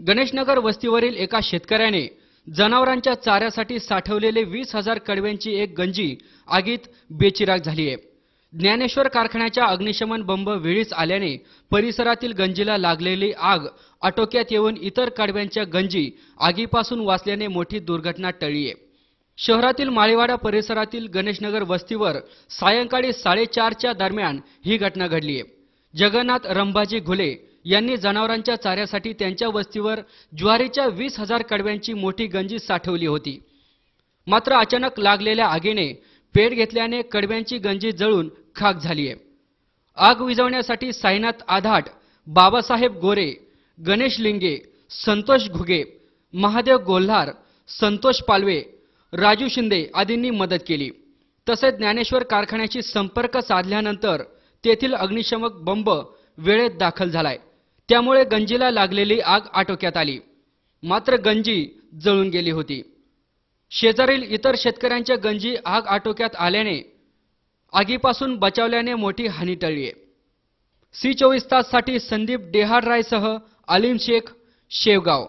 गणेशनगर वस्तीवरील एका शेतकऱ्याने जनावरांच्या चाऱ्यासाठी साठवलेले 20,000 कडव्यांची एक गंजी आगीत बेचिराग झाली आहे। ज्ञानेश्वर कारखान्याच्या अग्निशमन बंब वेळीच आल्याने परिसरातील गंजीला लागलेली आग आटोक्यात येऊन इतर कडव्यांच्या गंजी आगीपासून वाचल्याने मोठी दुर्घटना टळली आहे। शहरातील माळीवाडा परिसरातील गणेशनगर वस्तीवर सायंकाळी 4:30च्या दरम्यान ही घटना घडली आहे। जगन्नाथ रंभाजी घुले यांनी जनावरांच्या चाऱ्यासाठी त्यांच्या वस्तीवर ज्वारीच्या 20,000 कडव्यांची मोठी गंजी साठवली होती। मात्र अचानक लागलेल्या आगीने पेट घेतल्याने कडव्यांची गंजी जळून खाक झाली आहे। आग विझवण्यासाठी साईनाथ आधाट, बाबासाहेब गोरे, गणेश लिंगे, संतोष घुगे, महादेव गोल्हार, संतोष पालवे, राजू शिंदे आदींनी मदत केली। तसेच ज्ञानेश्वर कारखान्याशी संपर्क साधल्यानंतर तेथील अग्निशमक बंब वेळेत दाखल झालाय, त्यामुळे गंजीला लागलेली आग आटोक्यात आली। मात्र गंजी जळून गेली होती। शेजारील इतर शेतकऱ्यांच्या गंजी आग आटोक्यात आल्याने आगीपासून बचावल्याने मोठी हानी टळली आहे। सी 24 ताससाठी संदीप डेहाडरायसह आलिम शेख, शेवगाव।